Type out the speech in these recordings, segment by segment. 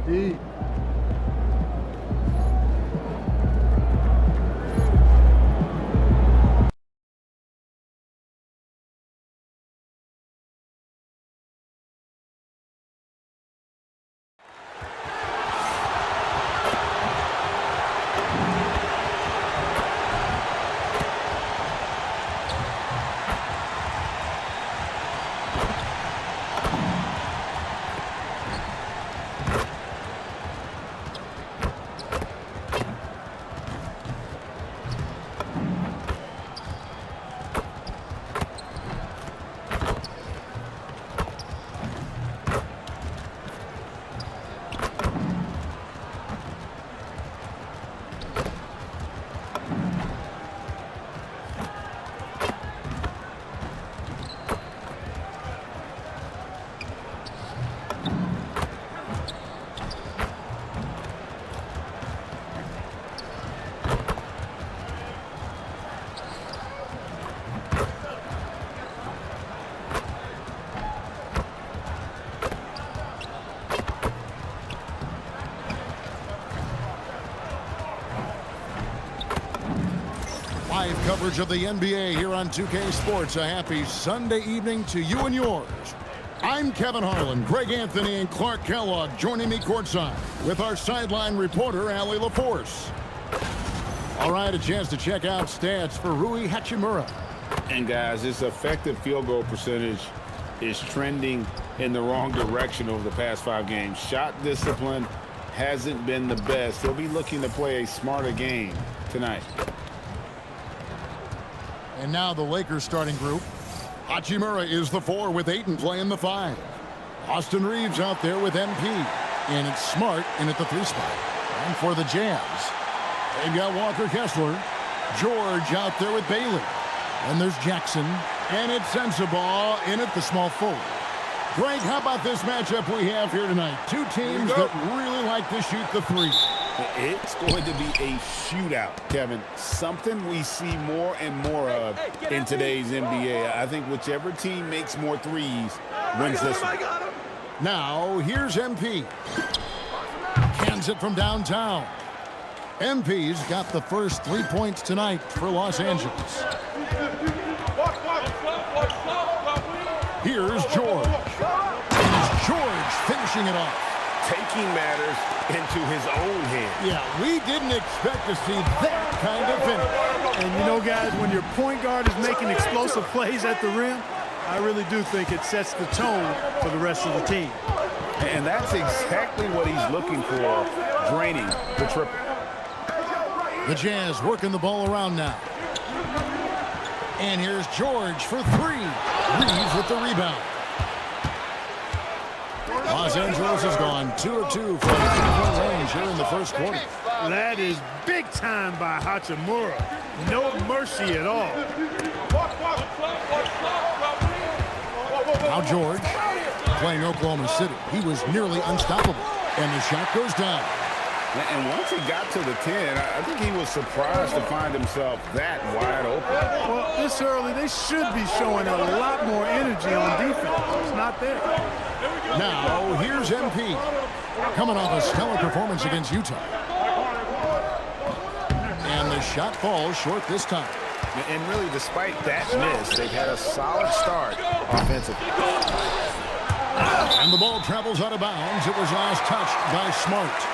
Deep. Live coverage of the NBA here on 2K Sports. A happy Sunday evening to you and yours. I'm Kevin Harlan, Greg Anthony, and Clark Kellogg joining me courtside with our sideline reporter, Allie LaForce. All right, a chance to check out stats for Rui Hachimura. And guys, his effective field goal percentage is trending in the wrong direction over the past 5 games. Shot discipline hasn't been the best. He'll be looking to play a smarter game tonight. And now the Lakers starting group. Hachimura is the 4 with Ayton playing the 5. Austin Reeves out there with MP. And it's Smart in at the 3 spot. And for the Jazz, they've got Walker Kessler. George out there with Bailey. And there's Jackson. And it's Sensabaugh in at the small forward. Greg, how about this matchup we have here tonight? Two teams that really like to shoot the 3. It's going to be a shootout, Kevin. Something we see more and more of in today's NBA. I think whichever team makes more threes wins this one. Now, here's MP. Cans it from downtown. MP's got the first 3 points tonight for Los Angeles. Here's George. And it's George finishing it off. Taking matters into his own hands. Yeah, we didn't expect to see that kind of finish. And you know, guys, when your point guard is making explosive plays at the rim, I really do think it sets the tone for the rest of the team. And that's exactly what he's looking for, draining the triple. The Jazz working the ball around now. And here's George for 3. Reeves with the rebound. Los Angeles has gone 2 of 2 from 3-point range here in the first quarter. That is big time by Hachimura. No mercy at all. Now George playing Oklahoma City. He was nearly unstoppable. And the shot goes down. And once he got to the 10, I think he was surprised to find himself that wide open. Well, this early, they should be showing a lot more energy on defense. It's not there. Now, here's MP. Coming off a stellar performance against Utah. And the shot falls short this time. And really, despite that miss, they've had a solid start offensively. And the ball travels out of bounds. It was last touched by Smart.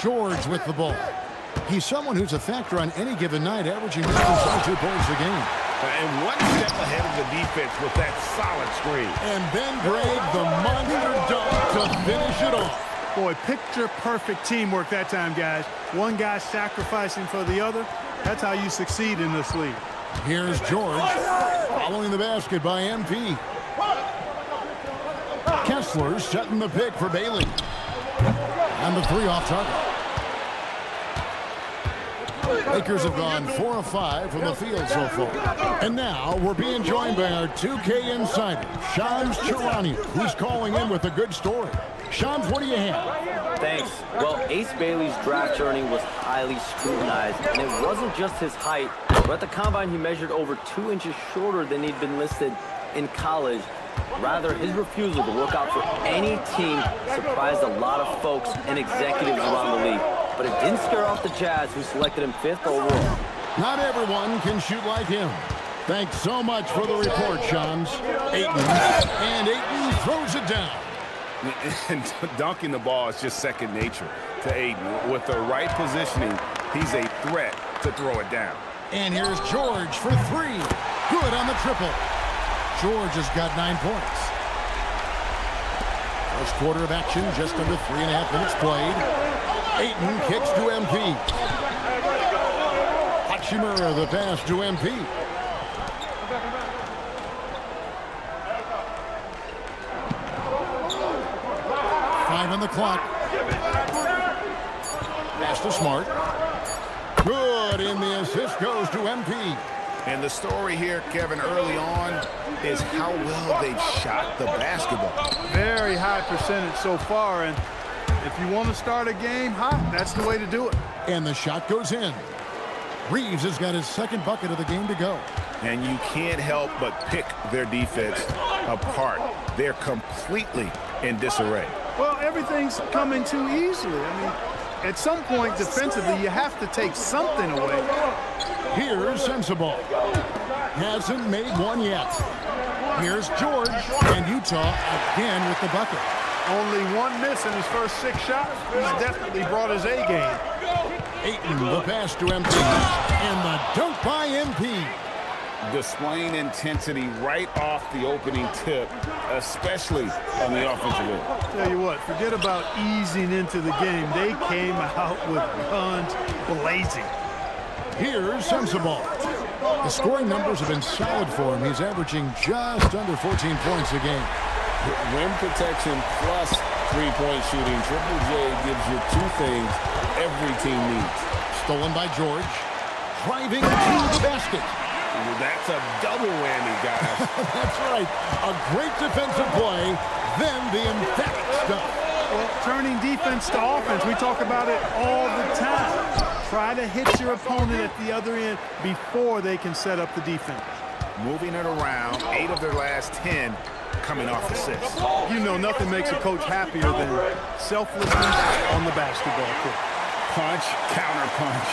George with the ball. He's someone who's a factor on any given night, averaging more than 22 points a game. And one step ahead of the defense with that solid screen. And then Greg, the monster dunk to finish it off. Boy, picture-perfect teamwork that time, guys. One guy sacrificing for the other. That's how you succeed in this league. Here's George following the basket by MP. Kessler setting the pick for Bailey. And the 3 off target. Lakers have gone 4 of 5 from the field so far. And now we're being joined by our 2K insider, Shams Charania, who's calling in with a good story. Shams, what do you have? Thanks. Well, Ace Bailey's draft journey was highly scrutinized, and it wasn't just his height, but at the combine he measured over 2 inches shorter than he'd been listed in college. Rather, his refusal to look out for any team surprised a lot of folks and executives around the league. But it didn't scare off the Jazz, who selected him 5th overall. Not everyone can shoot like him. Thanks so much for the report, Shams. Ayton, and Ayton throws it down. And dunking the ball is just second nature to Ayton. With the right positioning, he's a threat to throw it down. And here's George for 3. Good on the triple. George has got 9 points. First quarter of action, just under 3.5 minutes played. Ayton kicks to MP. Hachimura the pass to MP. Five on the clock. Pass to Smart. Good, and the assist goes to MP. And the story here, Kevin, early on is how well they've shot the basketball. Very high percentage so far, and if you want to start a game hot, that's the way to do it. And the shot goes in. Reeves has got his second bucket of the game to go. And you can't help but pick their defense apart. They're completely in disarray. Well, everything's coming too easily. I mean, at some point defensively, you have to take something away. Here's Sensible. Hasn't made one yet. Here's George, and Utah again with the bucket. Only one miss in his first 6 shots. He's definitely brought his A game. Ayton, the pass to MP, and the dunk by MP. Displaying intensity right off the opening tip, especially on the offensive end. Tell you what, forget about easing into the game. They came out with guns blazing. Here's Sensible. The scoring numbers have been solid for him. He's averaging just under 14 points a game. Rim protection plus three-point shooting. Triple J gives you 2 things every team needs. Stolen by George. Driving to the basket. That's a double whammy, guys. That's right. A great defensive play, then the emphatic stuff. Well, turning defense to offense, we talk about it all the time. Try to hit your opponent at the other end before they can set up the defense. Moving it around, 8 of their last 10 coming off assists. You know, nothing makes a coach happier than selflessness on the basketball court. Punch, counter punch.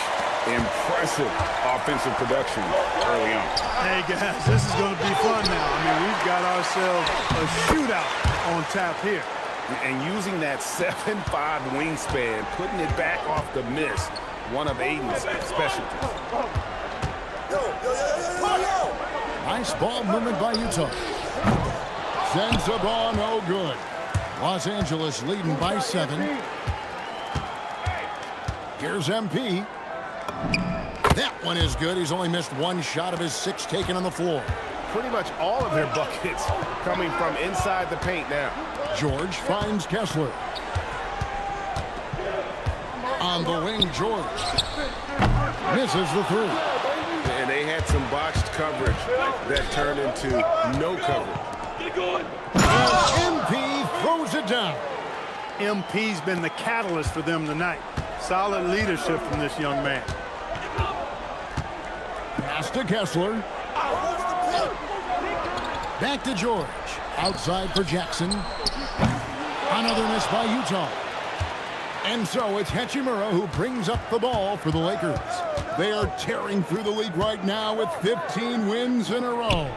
Impressive offensive production early on. Hey, guys, this is going to be fun now. I mean, we've got ourselves a shootout on tap here. And using that 7'5" wingspan, putting it back off the miss, one of Ayton's specialties. Nice ball movement by Utah. Sends the ball, no good. Los Angeles leading by 7. Here's MP. That one is good. He's only missed 1 shot of his 6 taken on the floor. Pretty much all of their buckets coming from inside the paint now. George finds Kessler. On the wing, George. Misses the 3. And they had some botched coverage that turned into no coverage. And MP throws it down. MP's been the catalyst for them tonight. Solid leadership from this young man. Pass to Kessler. Back to George. Outside for Jackson. Another miss by Utah. And so it's Hachimura who brings up the ball for the Lakers. They are tearing through the league right now with 15 wins in a row.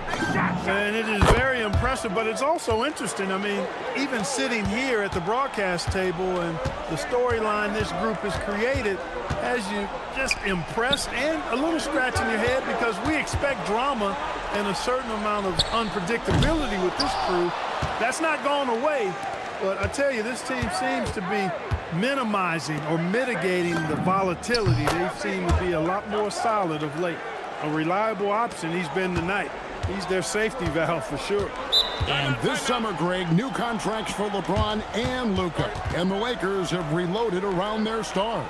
And it is very impressive, but it's also interesting. I mean, even sitting here at the broadcast table and the storyline this group has created has you just impressed and a little scratch in your head, because we expect drama and a certain amount of unpredictability with this crew. That's not gone away, but I tell you, this team seems to be minimizing or mitigating the volatility. They seem to be a lot more solid of late. A reliable option he's been tonight. He's their safety valve for sure. And this summer, Greg, new contracts for LeBron and Luka. And the Lakers have reloaded around their stars.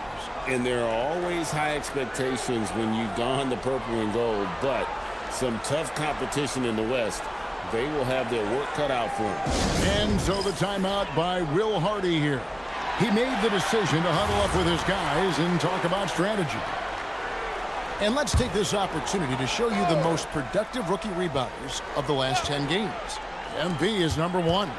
And there are always high expectations when you don the purple and gold, but some tough competition in the West. They will have their work cut out for them. And so the timeout by Will Hardy here. He made the decision to huddle up with his guys and talk about strategy. And let's take this opportunity to show you the most productive rookie rebounders of the last 10 games. MP is number 1.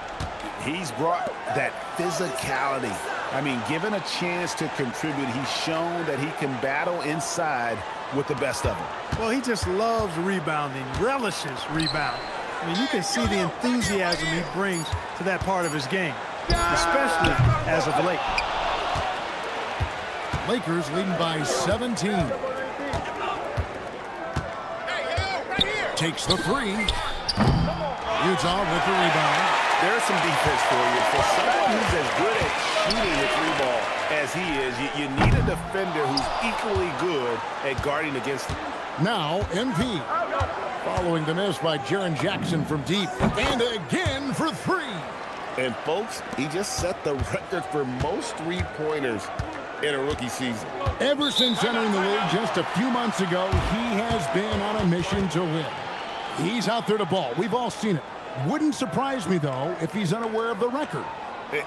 He's brought that physicality. I mean, given a chance to contribute, he's shown that he can battle inside with the best of them. Well, he just loves rebounding, relishes rebounding. I mean, you can see the enthusiasm he brings to that part of his game, especially as of late. Lakers leading by 17. Takes the 3. Utah with the rebound. There's some defense for you. For someone who's as good at shooting the 3-ball as he is, you need a defender who's equally good at guarding against him. Now, MP. Following the miss by Jaren Jackson from deep. And again for 3. And, folks, he just set the record for most three-pointers in a rookie season. Ever since entering the league just a few months ago, he has been on a mission to win. He's out there to ball. We've all seen it. Wouldn't surprise me, though, if he's unaware of the record.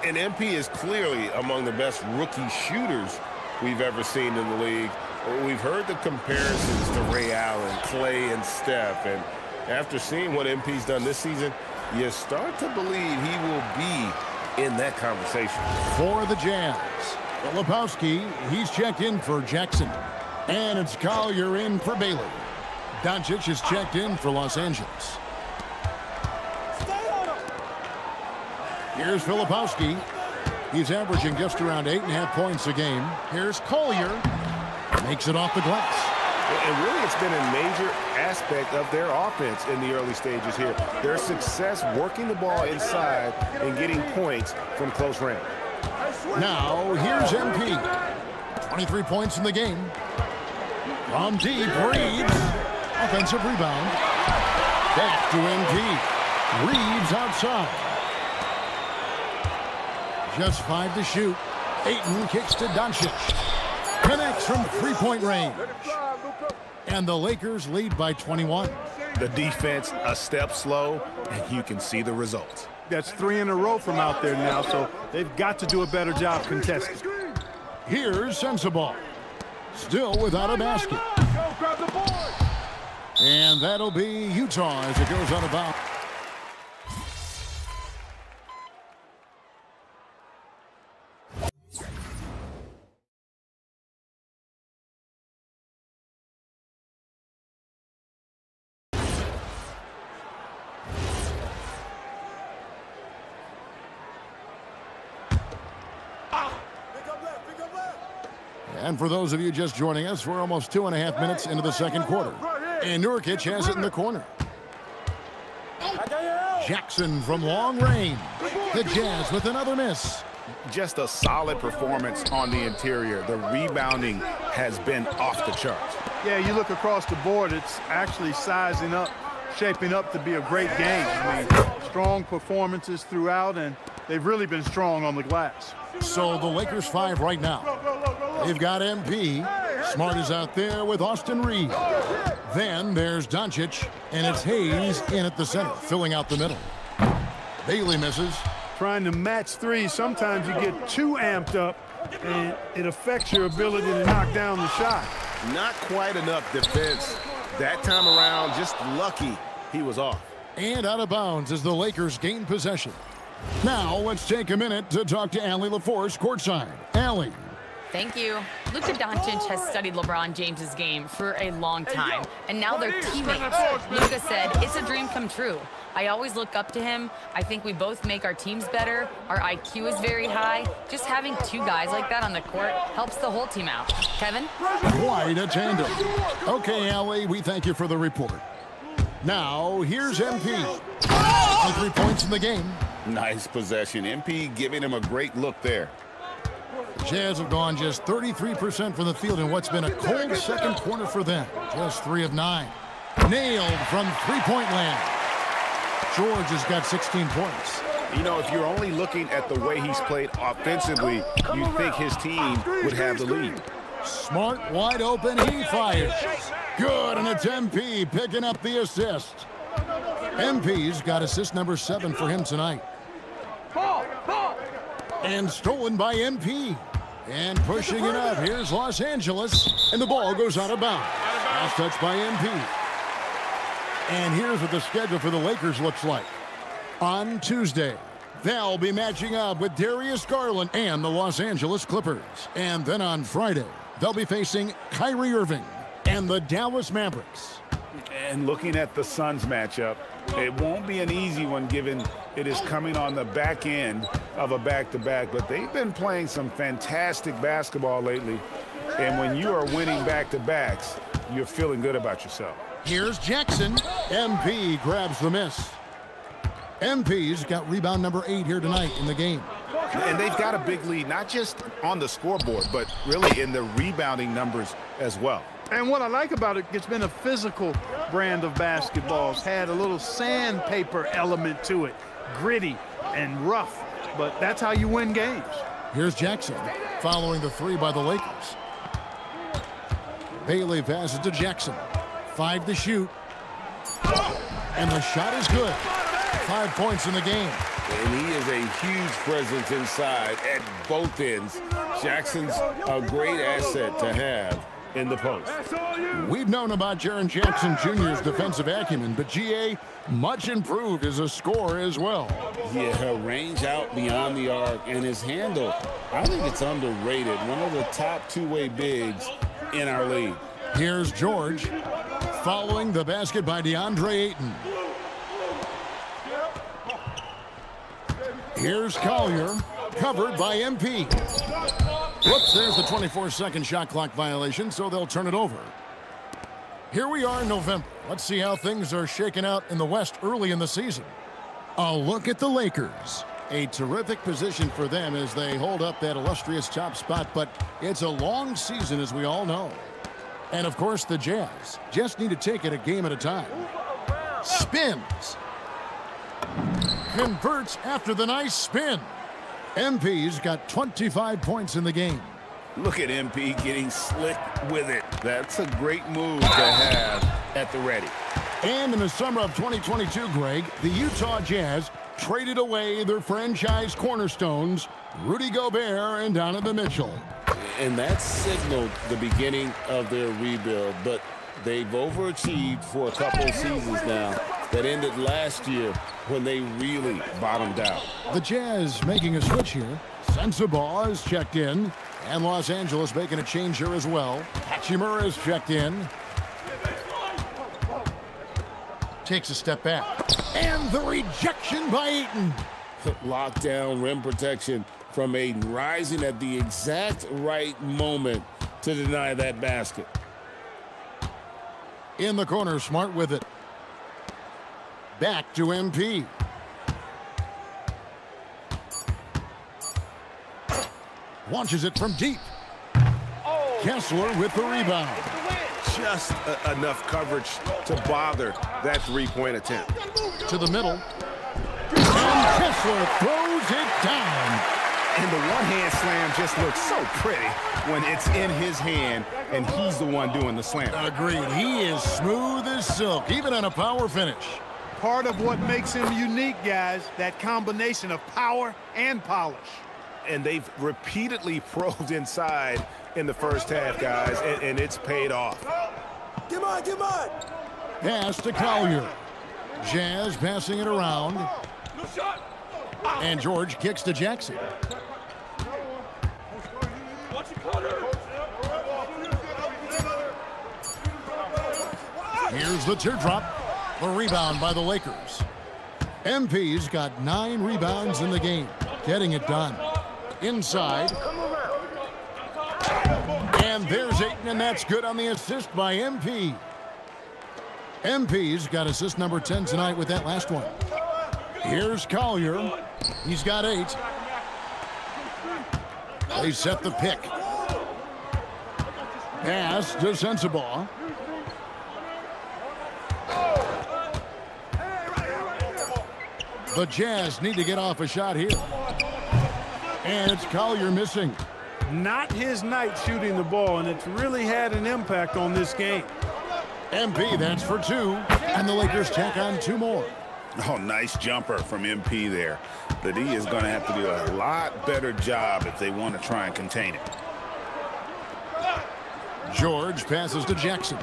And MP is clearly among the best rookie shooters we've ever seen in the league. We've heard the comparisons to Ray Allen, Clay, and Steph. And after seeing what MP's done this season, you start to believe he will be in that conversation. For the Jazz, Filipowski, he's checked in for Jackson. And it's Collier in for Bailey. Doncic is checked in for Los Angeles. Here's Filipowski. He's averaging just around 8.5 points a game. Here's Collier. Makes it off the glass. And really, it's been a major aspect of their offense in the early stages here. Their success working the ball inside and getting points from close range. Now, here's MP. 23 points in the game. From deep, Reeves. Offensive rebound. Back to MP. Reeves outside. Just 5 to shoot. Ayton kicks to Doncic. Connects from three-point range. And the Lakers lead by 21. The defense a step slow, and you can see the results. That's 3 in a row from out there now, so they've got to do a better job contesting. Here's Sensabaugh. Still without a basket. And that'll be Utah as it goes out of bounds. And for those of you just joining us, we're almost 2.5 minutes into the second quarter. And Nurkic has it in the corner. Jackson from long range. The Jazz with another miss. Just a solid performance on the interior. The rebounding has been off the charts. Yeah, you look across the board, it's actually sizing up, shaping up to be a great game. I mean, strong performances throughout, and they've really been strong on the glass. So the Lakers 5 right now. They've got MP. Smart is out there with Austin Reeves. Then there's Doncic, and it's Hayes in at the center, filling out the middle. Bailey misses. Trying to match threes, sometimes you get too amped up, and it affects your ability to knock down the shot. Not quite enough defense that time around. Just lucky he was off. And out of bounds as the Lakers gain possession. Now let's take a minute to talk to Allie LaForce courtside. Allie. Thank you. Luka Doncic has studied LeBron James's game for a long time, and now they're teammates. Luka said, "It's a dream come true. I always look up to him. I think we both make our teams better. Our IQ is very high. Just having 2 guys like that on the court helps the whole team out." Kevin? Quite a tandem. Okay, Allie, we thank you for the report. Now, here's MP. 3 points in the game. Nice possession. MP giving him a great look there. The Jazz have gone just 33% from the field in what's been a cold second quarter for them. Just 3 of 9. Nailed from three-point land. George has got 16 points. You know, if you're only looking at the way he's played offensively, you think his team would have the lead. Smart, wide open, he fires. Good, and it's MP picking up the assist. MP's got assist number 7 for him tonight. And stolen by MP. And pushing it up, here's Los Angeles, and the ball goes out of bounds. Last touch by MP. And here's what the schedule for the Lakers looks like. On Tuesday, they'll be matching up with Darius Garland and the Los Angeles Clippers. And then on Friday, they'll be facing Kyrie Irving and the Dallas Mavericks. And looking at the Suns matchup, it won't be an easy one given it is coming on the back end of a back-to-back, but they've been playing some fantastic basketball lately. And when you are winning back-to-backs, you're feeling good about yourself. Here's Jackson. MP grabs the miss. MP's got rebound number 8 here tonight in the game. And they've got a big lead, not just on the scoreboard, but really in the rebounding numbers as well. And what I like about it, it's been a physical brand of basketball. It's had a little sandpaper element to it, gritty and rough, but that's how you win games. Here's Jackson following the 3 by the Lakers. Bailey passes to Jackson. 5 to shoot. And the shot is good. 5 points in the game. And he is a huge presence inside at both ends. Jackson's a great asset to have in the post. We've known about Jaren Jackson Jr.'s defensive acumen, but GA much improved as a scorer as well. Yeah, range out beyond the arc, and his handle, I think it's underrated. One of the top two-way bigs in our league. Here's George following the basket by DeAndre Ayton. Here's Collier, covered by MP. Whoops, there's the 24-second shot clock violation, so they'll turn it over. Here we are in November. Let's see how things are shaking out in the West early in the season. A look at the Lakers. A terrific position for them as they hold up that illustrious top spot, but it's a long season, as we all know. And, of course, the Jazz just need to take it a game at a time. Spins. Converts after the nice spin. MP's got 25 points in the game. Look at MP getting slick with it. That's a great move to have at the ready. And in the summer of 2022, Greg, the Utah Jazz traded away their franchise cornerstones, Rudy Gobert and Donovan Mitchell. And that signaled the beginning of their rebuild, but they've overachieved for a couple of seasons now that ended last year when they really bottomed out. The Jazz making a switch here. Sensabaugh is checked in, and Los Angeles making a change here as well. Hachimura is checked in. Takes a step back. And the rejection by Ayton. Lockdown rim protection from Ayton, rising at the exact right moment to deny that basket. In the corner, Smart with it. Back to MP. Launches it from deep. Kessler with the rebound. Just enough coverage to bother that three-point attempt. To the middle. And Kessler throws it down. And the one-hand slam just looks so pretty when it's in his hand and he's the one doing the slam. Agreed. He is smooth as silk, even on a power finish. Part of what makes him unique, guys, that combination of power and polish. And they've repeatedly probed inside in the first half, guys, and it's paid off. Come on, come on. Pass to Collier. Jazz passing it around. And George kicks to Jackson. Here's the teardrop. The rebound by the Lakers. MP's got 9 rebounds in the game. Getting it done. Inside. And there's Ayton, and that's good on the assist by MP. MP's got assist number 10 tonight with that last one. Here's Collier. He's got 8. They set the pick. Pass to Sensabaugh. The Jazz need to get off a shot here. And it's Collier missing. Not his night shooting the ball, and it's really had an impact on this game. MP, that's for 2. And the Lakers tack on 2 more. Oh, nice jumper from MP there. The D is going to have to do a lot better job if they want to try and contain it. George passes to Jackson.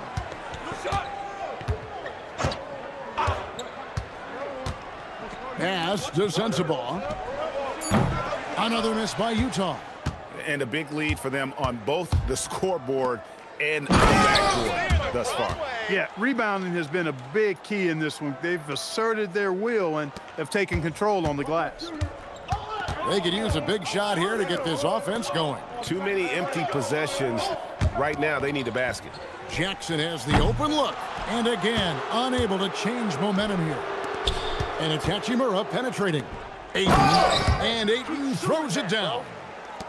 Pass to Sensabaugh. Another miss by Utah. And a big lead for them on both the scoreboard and the backboard thus far. Yeah, rebounding has been a big key in this one. They've asserted their will and have taken control on the glass. They could use a big shot here to get this offense going. Too many empty possessions. Right now, they need a basket. Jackson has the open look. And again, unable to change momentum here. And it's Hachimura penetrating. Ayton. And Ayton throws it down.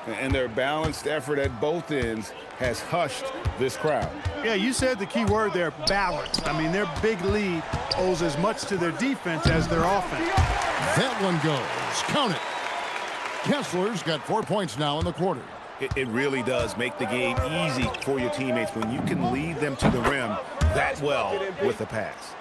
And their balanced effort at both ends has hushed this crowd. Yeah, you said the key word there, balanced. I mean, their big lead owes as much to their defense as their offense. That one goes. Count it. Kessler's got 4 points now in the quarter. It really does make the game easy for your teammates when you can lead them to the rim that well with a pass.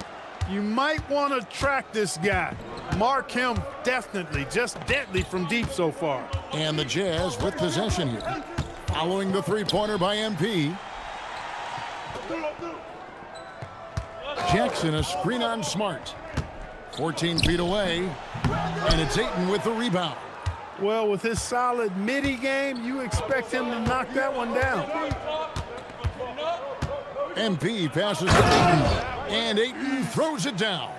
You might want to track this guy. Mark him definitely, just deadly from deep so far. And the Jazz with possession here. Following the three-pointer by MP. Jackson, a screen on Smart. 14 feet away. And it's Ayton with the rebound. Well, with his solid midi game, you expect him to knock that one down. MP passes to Ayton. And Ayton throws it down.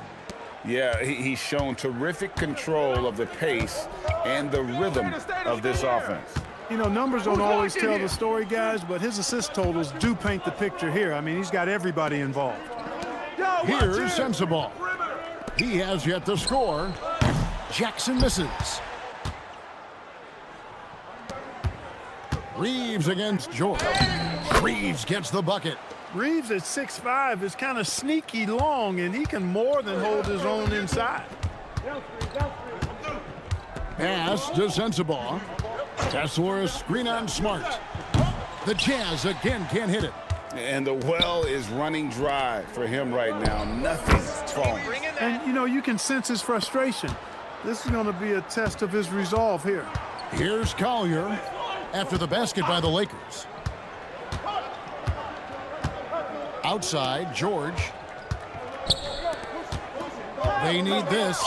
Yeah, he's shown terrific control of the pace and the rhythm of this offense. You know, numbers don't always tell the story, guys, but his assist totals do paint the picture here. I mean, he's got everybody involved. Here's Sensabaugh. He has yet to score. Jackson misses. Reeves against George. Reeves gets the bucket. Reeves at 6'5" is kind of sneaky long, and he can more than hold his own inside. Pass to Sensabaugh. Kessler, a screen on Smart. The Jazz again can't hit it. And the well is running dry for him right now. Nothing's falling. And, you know, you can sense his frustration. This is going to be a test of his resolve here. Here's Collier after the basket by the Lakers. Outside, George. They need this.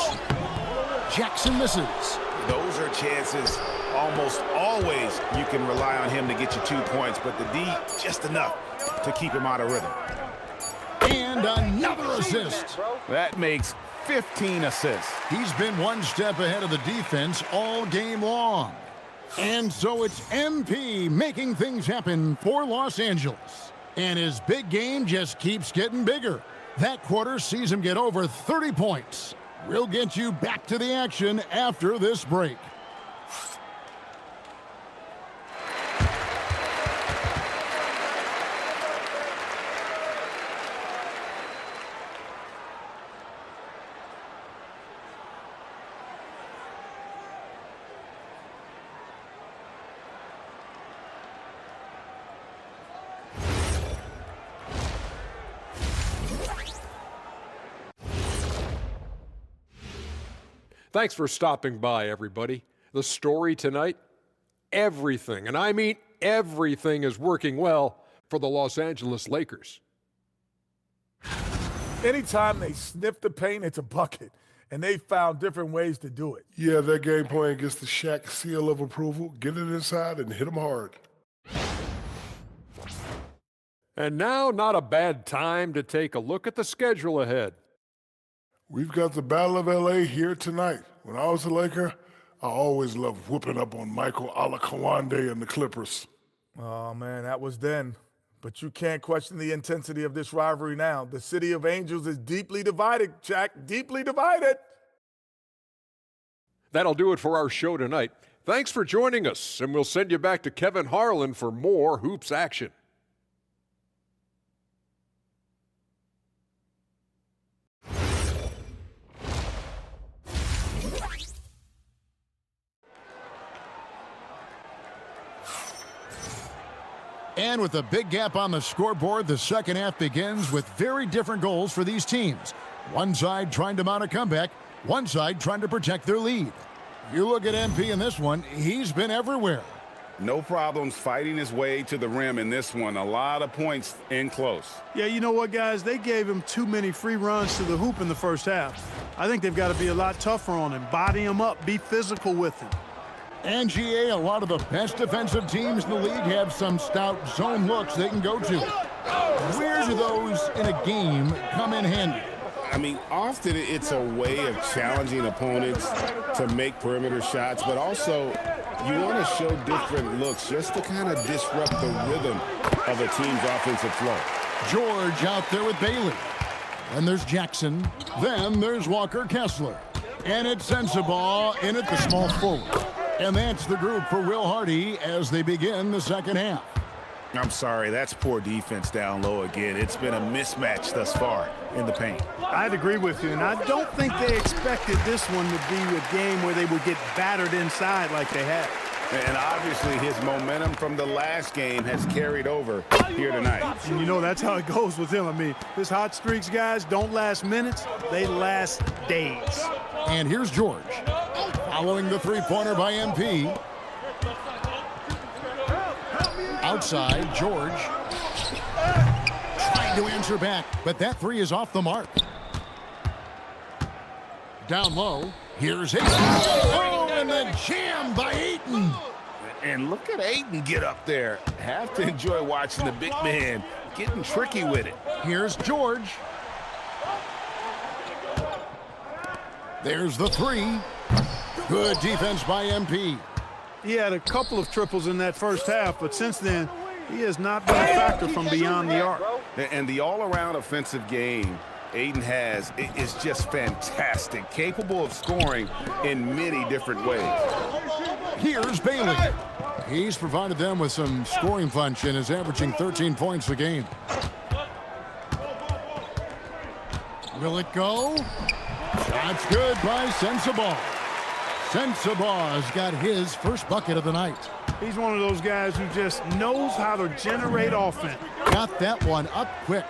Jackson misses. Those are chances almost always you can rely on him to get you 2 points, but the D just enough to keep him out of rhythm. And another assist. That makes 15 assists. He's been one step ahead of the defense all game long. And so it's MP making things happen for Los Angeles. And his big game just keeps getting bigger. That quarter sees him get over 30 points. We'll get you back to the action after this break. Thanks for stopping by, everybody. The story tonight, everything, and I mean everything, is working well for the Los Angeles Lakers. Anytime they sniff the paint, it's a bucket. And they found different ways to do it. Yeah, their game plan gets the Shaq seal of approval. Get it inside and hit them hard. And now, not a bad time to take a look at the schedule ahead. We've got the Battle of L.A. here tonight. When I was a Laker, I always loved whooping up on Michael Alakawande and the Clippers. Oh, man, that was then. But you can't question the intensity of this rivalry now. The City of Angels is deeply divided, Jack, deeply divided. That'll do it for our show tonight. Thanks for joining us, and we'll send you back to Kevin Harlan for more Hoops action. And with a big gap on the scoreboard, the second half begins with very different goals for these teams. One side trying to mount a comeback, one side trying to protect their lead. You look at MP in this one, he's been everywhere. No problems fighting his way to the rim in this one. A lot of points in close. Yeah, you know what, guys? They gave him too many free runs to the hoop in the first half. I think they've got to be a lot tougher on him, body him up, be physical with him. And GA, a lot of the best defensive teams in the league have some stout zone looks they can go to. Where do those in a game come in handy? I mean, often it's a way of challenging opponents to make perimeter shots, but also you want to show different looks just to kind of disrupt the rhythm of a team's offensive flow. George out there with Bailey. Then there's Jackson. Then there's Walker Kessler. And it's Sensabaugh in at the small forward. And that's the group for Will Hardy as they begin the second half. I'm sorry, that's poor defense down low again. It's been a mismatch thus far in the paint. I'd agree with you, and I don't think they expected this one to be a game where they would get battered inside like they had. And obviously his momentum from the last game has carried over here tonight. And you know that's how it goes with him. I mean, his hot streaks, guys, don't last minutes, they last days. And here's George. Following the three-pointer by MP. Outside, George. Trying to answer back, but that three is off the mark. Down low, here's Ayton. Oh, and the jam by Ayton. And look at Ayton get up there. Have to enjoy watching the big man getting tricky with it. Here's George. There's the three. Good defense by MP. He had a couple of triples in that first half, but since then, he has not been a factor from beyond the arc. And the all-around offensive game Ayton has is just fantastic, capable of scoring in many different ways. Here's Bailey. He's provided them with some scoring punch and is averaging 13 points a game. Will it go? That's good by Sensabaugh. Sensabaugh's got his first bucket of the night. He's one of those guys who just knows how to generate offense. Got that one up quick.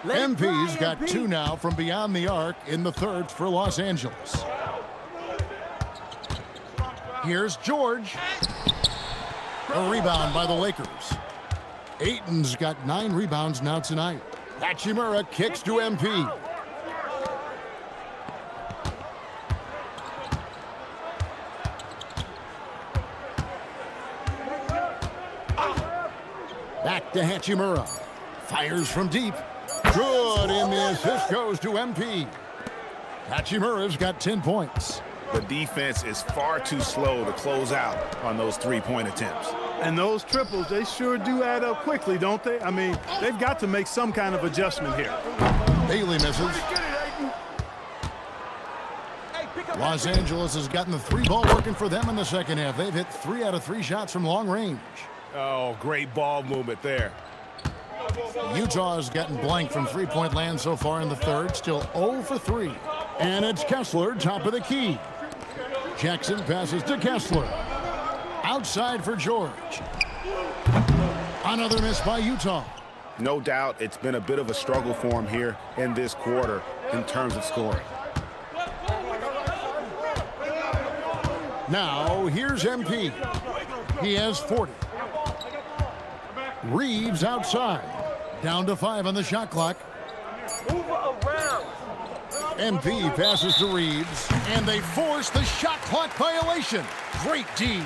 MP's got two now from beyond the arc in the third for Los Angeles. Here's George. A rebound by the Lakers. Ayton's got 9 rebounds now tonight. Hachimura kicks to MP. Back to Hachimura. Fires from deep. Good, and the assist goes to MP. Hachimura's got 10 points. The defense is far too slow to close out on those three-point attempts. And those triples, they sure do add up quickly, don't they? I mean, they've got to make some kind of adjustment here. Bailey misses. Los Angeles has gotten the three ball working for them in the second half. They've hit 3 out of 3 shots from long range. Oh, great ball movement there. Utah has gotten blank from three-point land so far in the third, still 0 for 3. And it's Kessler, top of the key. Jackson passes to Kessler. Outside for George. Another miss by Utah. No doubt it's been a bit of a struggle for him here in this quarter in terms of scoring. Now, here's MP. He has 40. Reeves outside. Down to 5 on the shot clock. MP passes to Reeves, and they force the shot clock violation. Great D.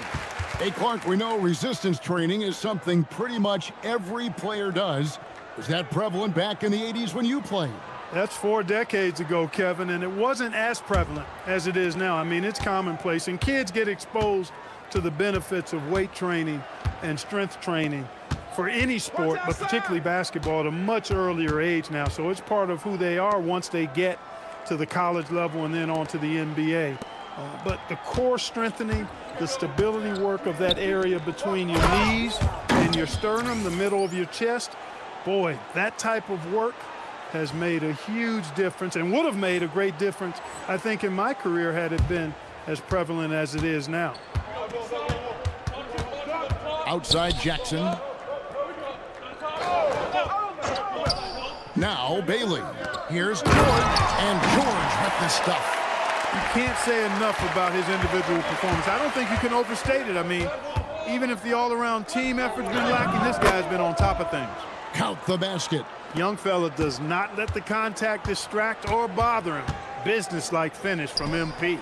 Hey, Clark, we know resistance training is something pretty much every player does. Was that prevalent back in the 80s when you played? That's 4 decades ago, Kevin, and it wasn't as prevalent as it is now. I mean, it's commonplace, and kids get exposed to the benefits of weight training and strength training for any sport, but particularly basketball, at a much earlier age now. So it's part of who they are once they get to the college level and then on to the NBA. But the core strengthening, the stability work of that area between your knees and your sternum, the middle of your chest, boy, that type of work has made a huge difference and would have made a great difference, I think, in my career had it been as prevalent as it is now. Outside Jackson. Now Bailey. Here's George, and George with the stuff. You can't say enough about his individual performance. I don't think you can overstate it. I mean, even if the all-around team effort's been lacking, this guy's been on top of things. Count the basket. Young fella does not let the contact distract or bother him. Business-like finish from MP.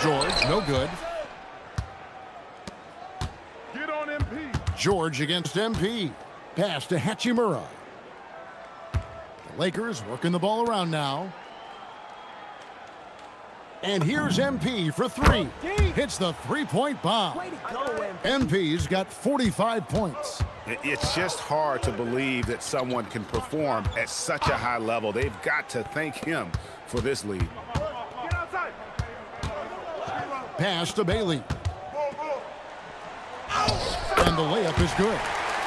George, no good. Get on MP. George against MP. Pass to Hachimura. The Lakers working the ball around now. And here's MP for three. Hits the three-point bomb. MP's got 45 points. It's just hard to believe that someone can perform at such a high level. They've got to thank him for this lead. Pass to Bailey. And the layup is good.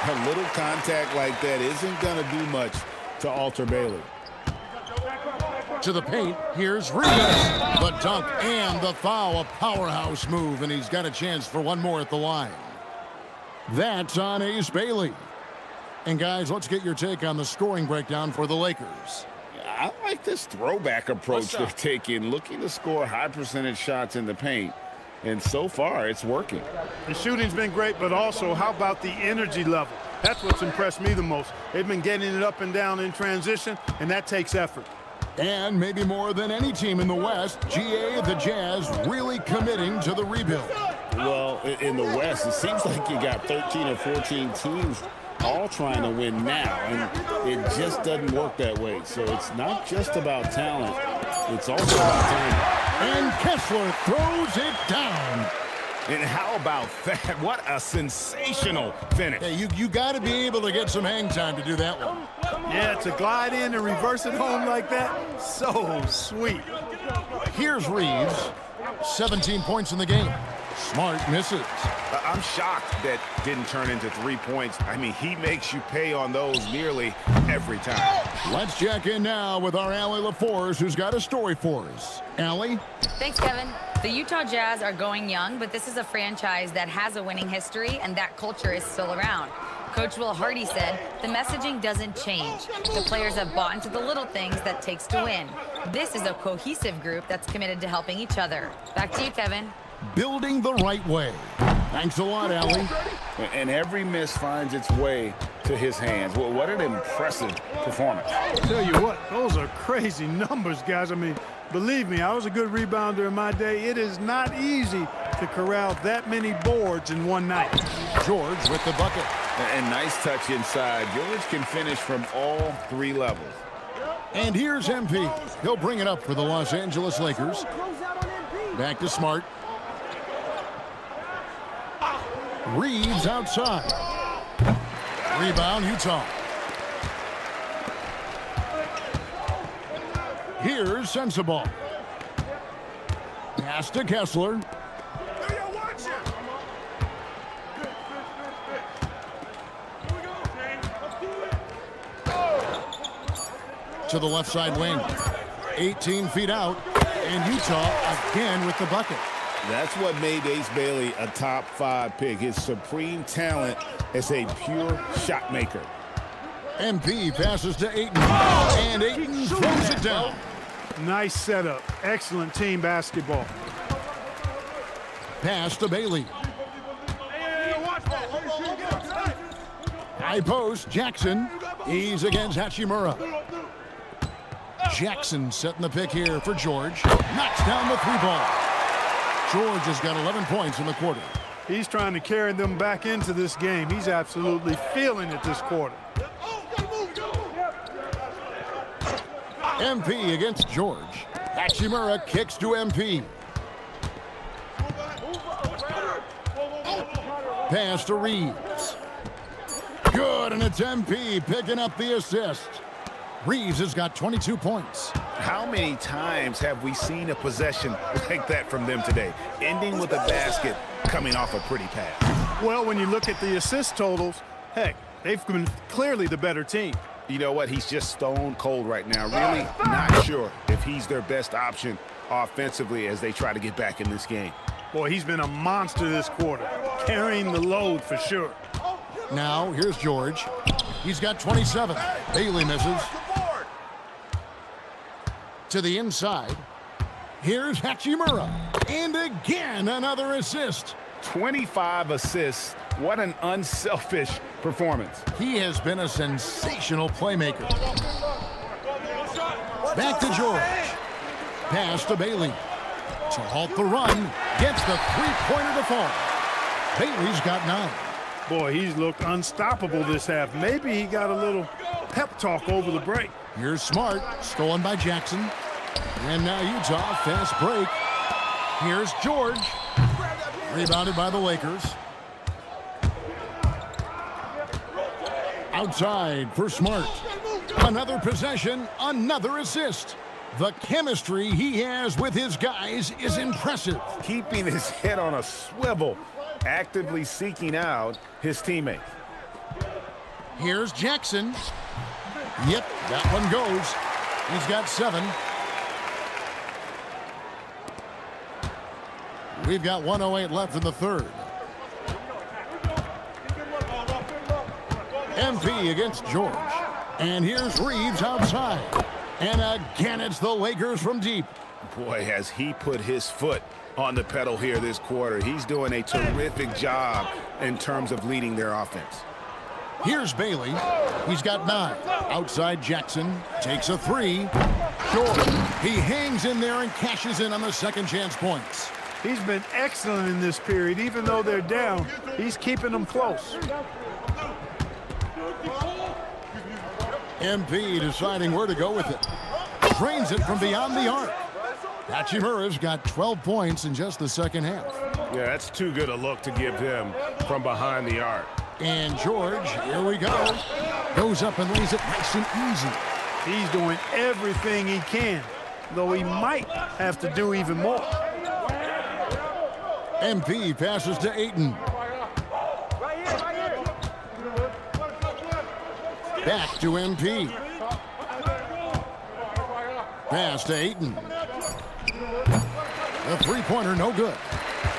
A little contact like that isn't going to do much to alter Bailey. To the paint, here's Rivas. The dunk and the foul, a powerhouse move, and he's got a chance for one more at the line. That's on Ace Bailey. And guys, let's get your take on the scoring breakdown for the Lakers. I like this throwback approach they're taking, looking to score high percentage shots in the paint. And so far, it's working. The shooting's been great, but also, how about the energy level? That's what's impressed me the most. They've been getting it up and down in transition, and that takes effort. And maybe more than any team in the West, GA, the Jazz, really committing to the rebuild. Well, in the West, it seems like you got 13 or 14 teams all trying to win now, and it just doesn't work that way. So it's not just about talent, it's also about timing. And Kessler throws it down. And how about that? What a sensational finish. Hey, you got to be able to get some hang time to do that one. Yeah, to glide in and reverse it home like that, so sweet. Here's Reeves, 17 points in the game. Smart misses. I'm shocked that didn't turn into 3 points. I mean, he makes you pay on those nearly every time. Let's check in now with our Allie LaForce, who's got a story for us. Allie? Thanks, Kevin. The Utah Jazz are going young, but this is a franchise that has a winning history, and that culture is still around. Coach Will Hardy said, the messaging doesn't change. The players have bought into the little things that takes to win. This is a cohesive group that's committed to helping each other. Back to you, Kevin. Building the right way. Thanks a lot, Allie. And every miss finds its way to his hands. Well, what an impressive performance. Tell you what, those are crazy numbers, guys. I mean, believe me, I was a good rebounder in my day. It is not easy to corral that many boards in one night. George with the bucket. And nice touch inside. George can finish from all three levels. And here's MP. He'll bring it up for the Los Angeles Lakers. Back to Smart. Reeves outside. Rebound, Utah. Here's Sensible. Pass to Kessler. To the left side wing. 18 feet out. And Utah again with the bucket. That's what made Ace Bailey a top 5 pick. His supreme talent as a pure shot maker. MP passes to Ayton. And Ayton throws it down. Nice setup. Excellent team basketball. Pass to Bailey. High post, Jackson. He's against Hachimura. Jackson setting the pick here for George. Knocks down the 3-ball. George has got 11 points in the quarter. He's trying to carry them back into this game. He's absolutely feeling it this quarter. MP against George. Hachimura kicks to MP. Pass to Reeves. Good, and it's MP picking up the assist. Reeves has got 22 points. How many times have we seen a possession like that from them today? Ending with a basket, coming off a pretty pass. Well, when you look at the assist totals, heck, they've been clearly the better team. You know what? He's just stone cold right now. Really not sure if he's their best option offensively as they try to get back in this game. Boy, he's been a monster this quarter, carrying the load for sure. Now, here's George. He's got 27. Bailey misses. To the inside. Here's Hachimura. And again, another assist. 25 assists. What an unselfish performance. He has been a sensational playmaker. Back to George. Pass to Bailey. To halt the run. Gets the three-pointer to fall. Bailey's got 9. Boy, he's looked unstoppable this half. Maybe he got a little pep talk over the break. Here's Smart. Stolen by Jackson. And now Utah, fast break. Here's George. Rebounded by the Lakers. Outside for Smart. Another possession, another assist. The chemistry he has with his guys is impressive. Keeping his head on a swivel, actively seeking out his teammates. Here's Jackson. Yep, that one goes. He's got 7. We've got 1:08 left in the third. MP against George. And here's Reeves outside. And again, it's the Lakers from deep. Boy, has he put his foot on the pedal here this quarter. He's doing a terrific job in terms of leading their offense. Here's Bailey. He's got 9. Outside Jackson. Takes a 3. George. He hangs in there and cashes in on the second chance points. He's been excellent in this period. Even though they're down, he's keeping them close. MP deciding where to go with it. Drains it from beyond the arc. Hachimura's got 12 points in just the second half. Yeah, that's too good a look to give him from behind the arc. And George, here we go. Goes up and lays it nice and easy. He's doing everything he can, though he might have to do even more. MP passes to Ayton. Back to MP. Pass to Ayton. The three-pointer, no good.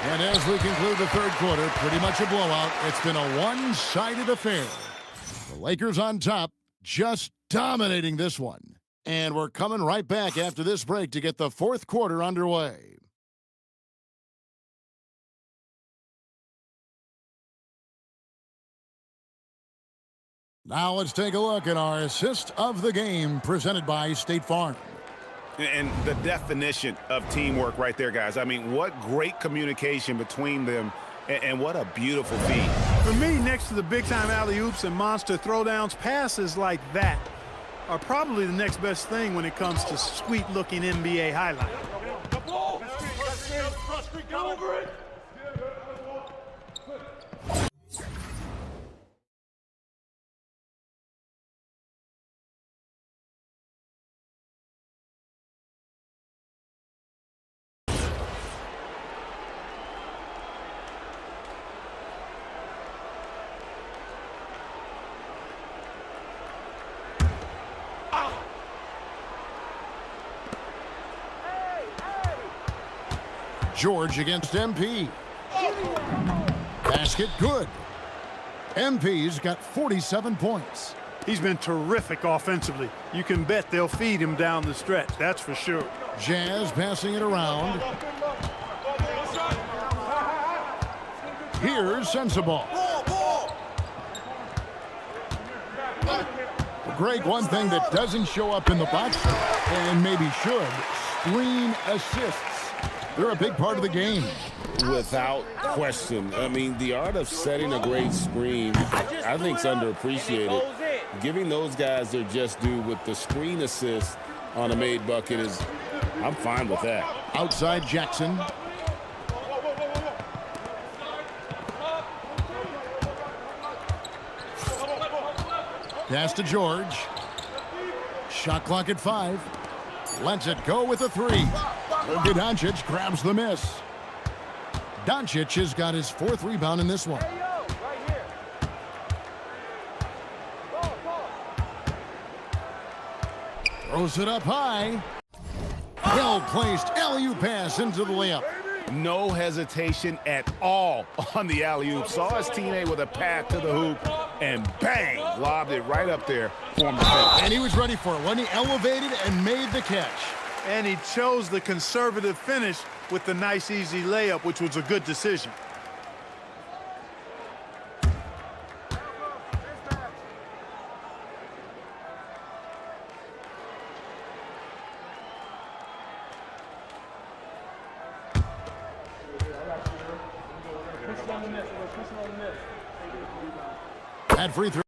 And as we conclude the third quarter, pretty much a blowout. It's been a one-sided affair. The Lakers on top, just dominating this one. And we're coming right back after this break to get the fourth quarter underway. Now let's take a look at our assist of the game presented by State Farm. And the definition of teamwork right there, guys. I mean, what great communication between them, and what a beautiful feed. For me, next to the big-time alley-oops and monster throwdowns, passes like that are probably the next best thing when it comes to sweet-looking NBA highlights. George against MP. Basket good. MP's got 47 points. He's been terrific offensively. You can bet they'll feed him down the stretch, that's for sure. Jazz passing it around. Here's Sensible. Greg, one thing that doesn't show up in the box score, and maybe should, screen assists. They're a big part of the game. Without question. I mean, the art of setting a great screen, I think, is underappreciated. Giving those guys their just due with the screen assist on a made bucket is, I'm fine with that. Outside Jackson. Pass to George. Shot clock at 5. Lets it go with a 3. Luka Doncic grabs the miss. Doncic has got his 4th rebound in this one. Throws it up high. Well-placed alley-oop pass into the layup. No hesitation at all on the alley-oop. Saw his teammate with a path to the hoop, and bang, lobbed it right up there for him to finish. And he was ready for it when he elevated and made the catch. And he chose the conservative finish with the nice, easy layup, which was a good decision. That free throw.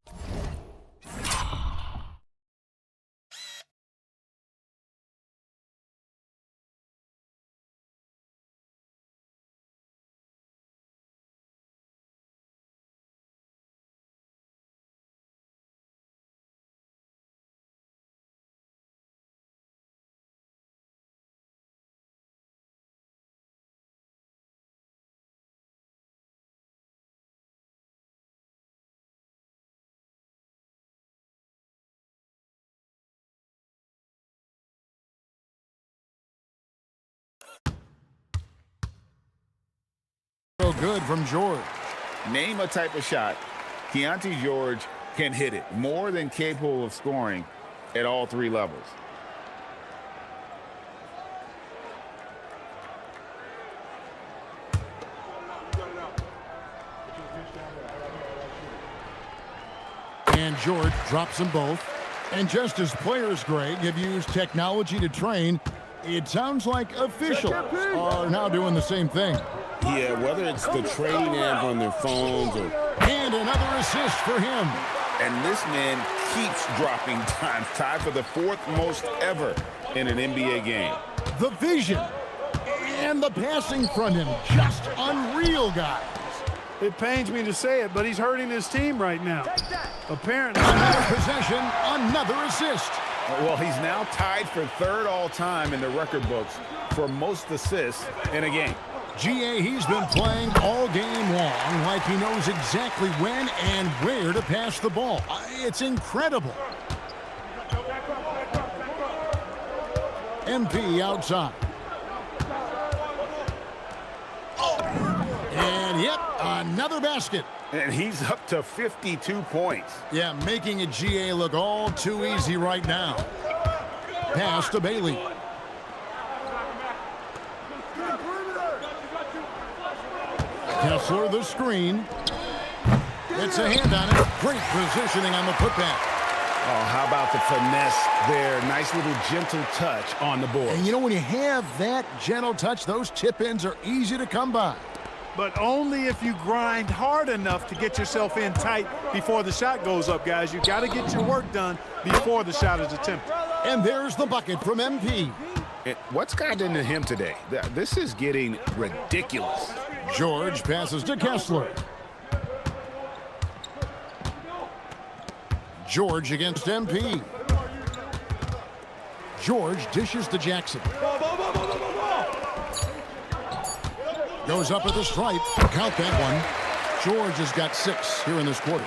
So good from George. Name a type of shot Keontae George can hit it, more than capable of scoring at all three levels. And George drops them both. And just as players, Greg, have used technology to train, it sounds like officials are now doing the same thing. Yeah, whether it's the trading app on their phones or... And another assist for him. And this man keeps dropping times, tied for the fourth most ever in an NBA game. The vision and the passing from him, just unreal, guys. It pains me to say it, but he's hurting his team right now. Apparently. Another possession, another assist. Well, he's now tied for third all-time in the record books for most assists in a game. GA, he's been playing all game long like he knows exactly when and where to pass the ball. It's incredible. MP outside. And yep, another basket. And he's up to 52 points. Yeah, making a GA look all too easy right now. Pass to Bailey. Kessler the screen. It's a hand on it. Great positioning on the putback. Oh, how about the finesse there? Nice little gentle touch on the board. And you know, when you have that gentle touch, those tip-ins are easy to come by. But only if you grind hard enough to get yourself in tight before the shot goes up, guys. You got to get your work done before the shot is attempted. And there's the bucket from MP. What's gotten into him today? This is getting ridiculous. George passes to Kessler. George against MP. George dishes to Jackson. Goes up at the stripe. Count that one. George has got 6 here in this quarter.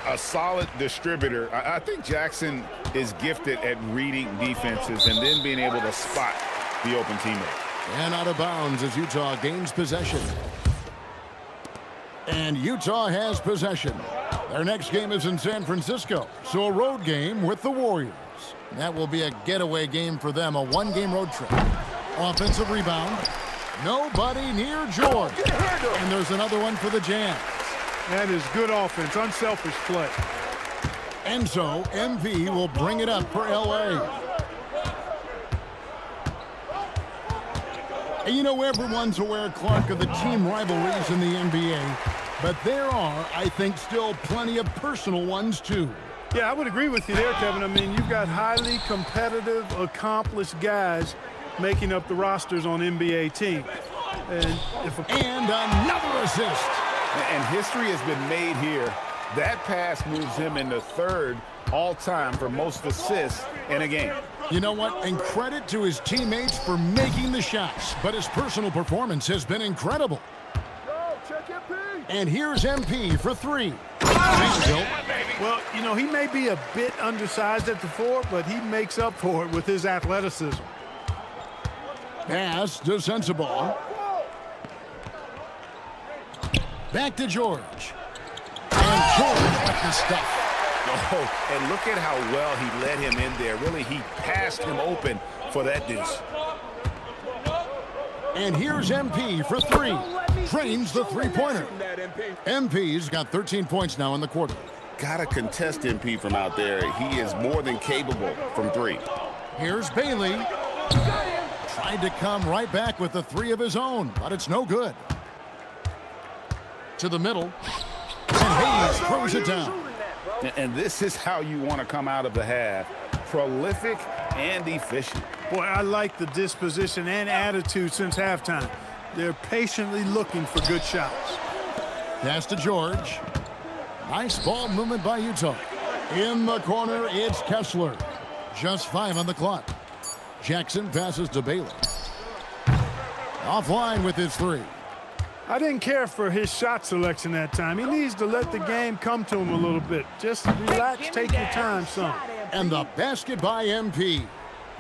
A solid distributor. I think Jackson is gifted at reading defenses and then being able to spot the open teammate. And out of bounds as Utah gains possession. And Utah has possession. Their next game is in San Francisco, so a road game with the Warriors. That will be a getaway game for them, a one-game road trip. Offensive rebound. Nobody near George. And there's another one for the Jazz. That is good offense, unselfish play. And so MP will bring it up for LA. And you know, everyone's aware, Clark, of the team rivalries in the NBA, but there are, I think, still plenty of personal ones too. Yeah, I would agree with you there, Kevin. I mean, you've got highly competitive, accomplished guys making up the rosters on NBA teams. And another assist. And history has been made here. That pass moves him into third all-time for most assists in a game. You know what? And credit to his teammates for making the shots, but his personal performance has been incredible. And here's MP for 3. Well, you know, he may be a bit undersized at the 4, but he makes up for it with his athleticism. Pass to Sensabaugh. Back to George. And George with the stuff. Oh, and look at how well he led him in there. Really, he passed him open for that deuce. And here's MP for three. Trains the three-pointer. MP's got 13 points now in the quarter. Gotta contest MP from out there. He is more than capable from three. Here's Bailey. Tried to come right back with the three of his own, but it's no good. To the middle. And Hayes throws it down. And this is how you want to come out of the half. Prolific and efficient. Boy, I like the disposition and attitude since halftime. They're patiently looking for good shots. Pass to George. Nice ball movement by Utah. In the corner, it's Kessler. Just 5 on the clock. Jackson passes to Bailey. Offline with his three. I didn't care for his shot selection that time. He needs to let the game come to him a little bit. Just relax, take your time, son. And the basket by MP.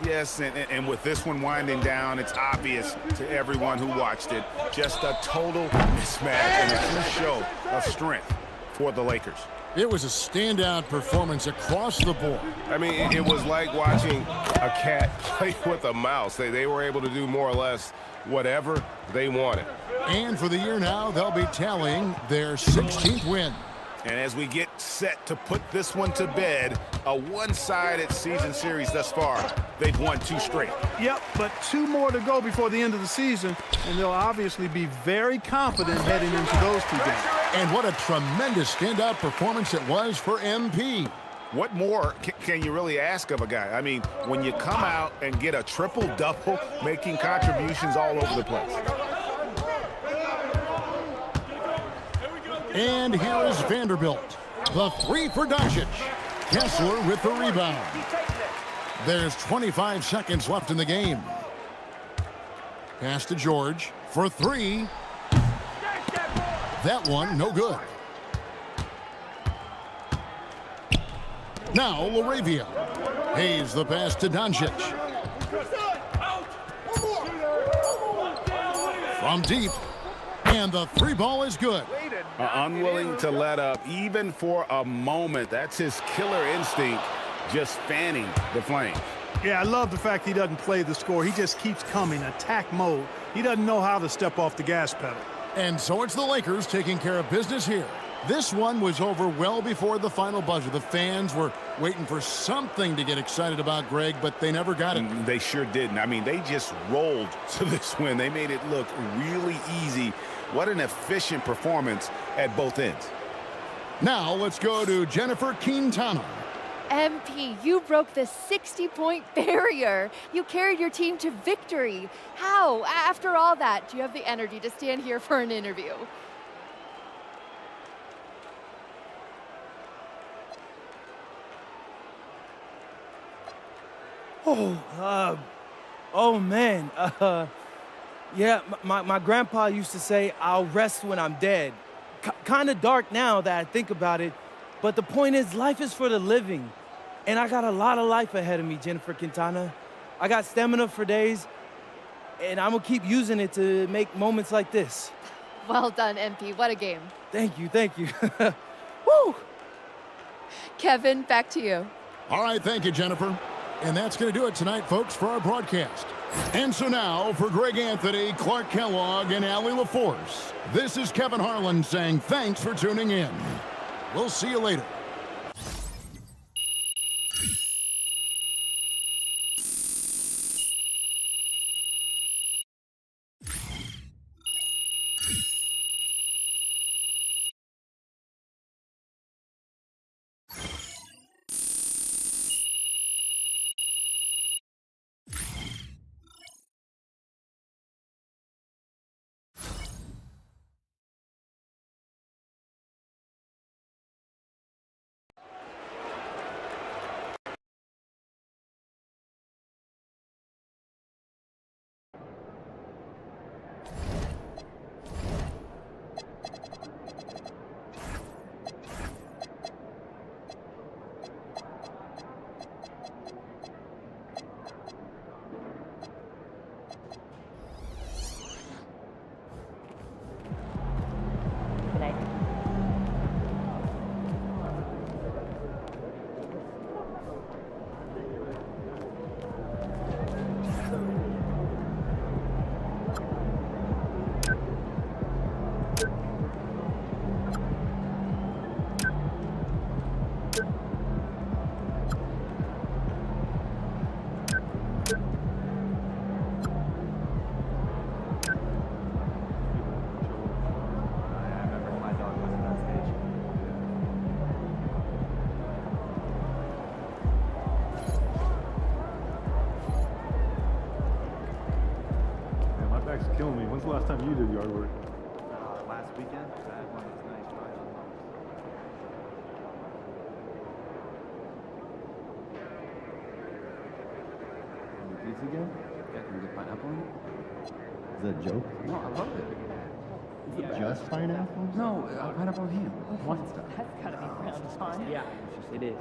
Yes, and with this one winding down, it's obvious to everyone who watched it. Just a total mismatch and a true show of strength for the Lakers. It was a standout performance across the board. I mean, it was like watching a cat play with a mouse. They were able to do more or less whatever they wanted. And for the year now, they'll be tallying their 16th win. And as we get set to put this one to bed, a one-sided season series thus far, they've won 2 straight. Yep, but 2 more to go before the end of the season, and they'll obviously be very confident heading into those 2 games. And what a tremendous standout performance it was for MP. What more can you really ask of a guy? I mean, when you come out and get a triple-double, making contributions all over the place. And here is Vanderbilt. The three for Doncic. Kessler with the rebound. There's 25 seconds left in the game. Pass to George for 3. That one, no good. Now Laravia. Hayes the pass to Doncic. From deep. And the 3 ball is good. Unwilling to let up even for a moment. That's his killer instinct, just fanning the flame. Yeah, I love the fact he doesn't play the score. He just keeps coming, attack mode. He doesn't know how to step off the gas pedal. And so it's the Lakers taking care of business here. This one was over well before the final buzzer. The fans were waiting for something to get excited about, Greg, but they never got it. They sure didn't. I mean, they just rolled to this win. They made it look really easy. What an efficient performance at both ends. Now let's go to Jennifer Quintana. MP, you broke the 60-point barrier. You carried your team to victory. How, after all that, do you have the energy to stand here for an interview? Oh man. Yeah, my grandpa used to say, I'll rest when I'm dead. Kind of dark now that I think about it, but the point is, life is for the living. And I got a lot of life ahead of me, Jennifer Quintana. I got stamina for days, and I'm gonna keep using it to make moments like this. Well done, MP. What a game. Thank you, thank you. Woo! Kevin, back to you. All right, thank you, Jennifer. And that's going to do it tonight, folks, for our broadcast. And so now, for Greg Anthony, Clark Kellogg, and Allie LaForce, this is Kevin Harlan saying thanks for tuning in. We'll see you later. last time you did yard work? Last weekend, I had one of those nice drives on those. Pizza again? Yeah, can we get pineapple on it? Is that a joke? No, I love it. Is it just pineapple? No, pineapple and ham. Wine stuff. That's gotta be frowned upon. Yeah, it is.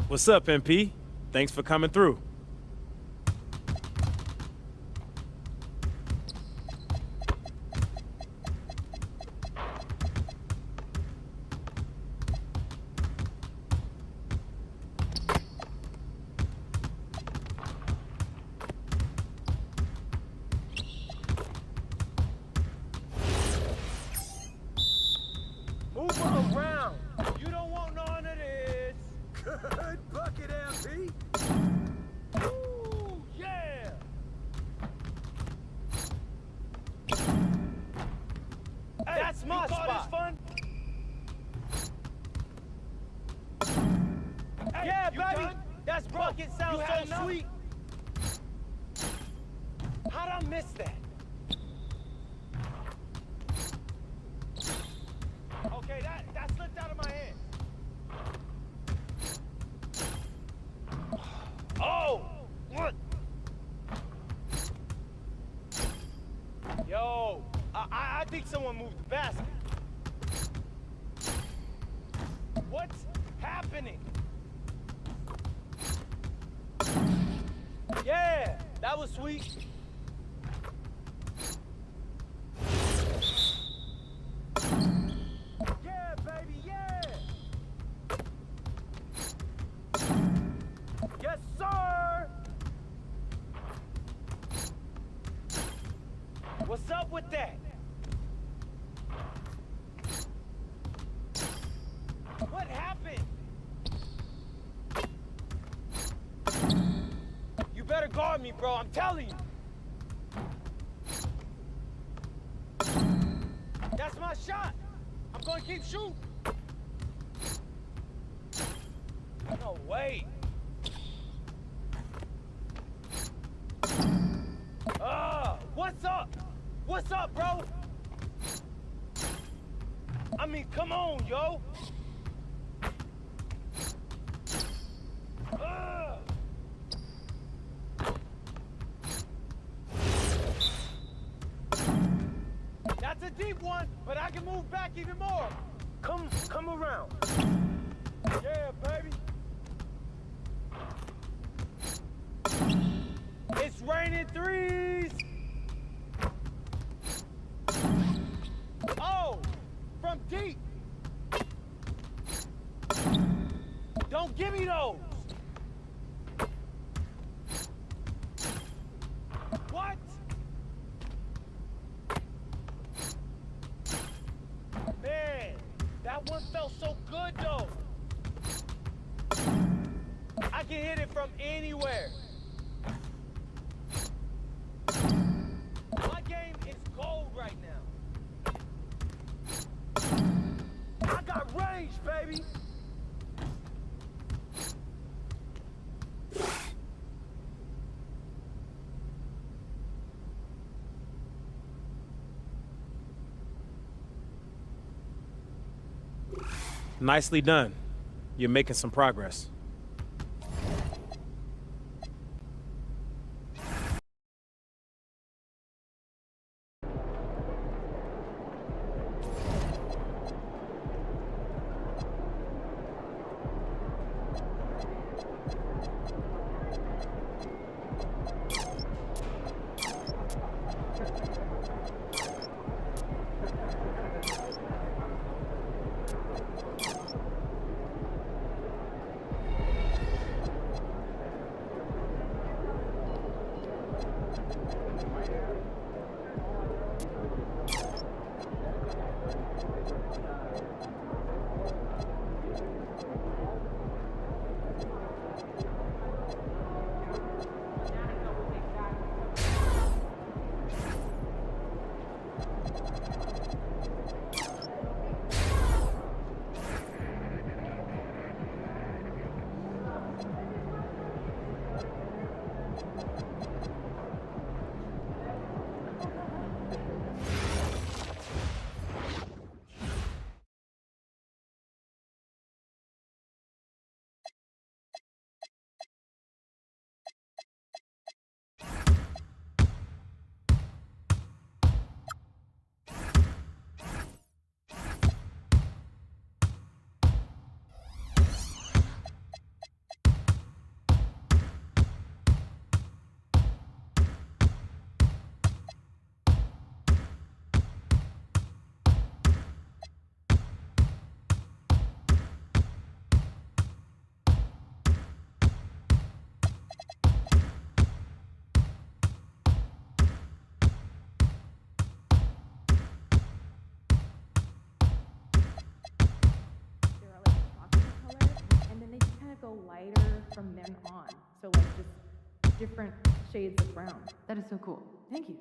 What's up, MP? Thanks for coming through. Move around. You don't want none of this. Good bucket, MP. Ooh, yeah. Hey, that's my spot. Fun? Hey, yeah, baby. Done? That's bucket sounds so enough? Sweet. How'd I miss that? Okay, that slipped out of my hand. Oh! What? Yo, I think someone moved the basket. What's happening? Yeah, that was sweet. Yeah, baby, yeah! Yes, sir! What's up with that? What happened? You better guard me, bro, I'm telling you. That's my shot. I'm gonna keep shooting. No way. What's up? What's up, bro? I mean, come on, yo. That's a deep one, but I can move back even more. Come around. Yeah, baby. It's raining threes. Oh, from deep. Don't give me those. What? Man, that one felt so good though. I can hit it from anywhere. My game is gold right now. I got range, baby. Nicely done. You're making some progress. go lighter from then on. So like just different shades of brown. That is so cool. Thank you.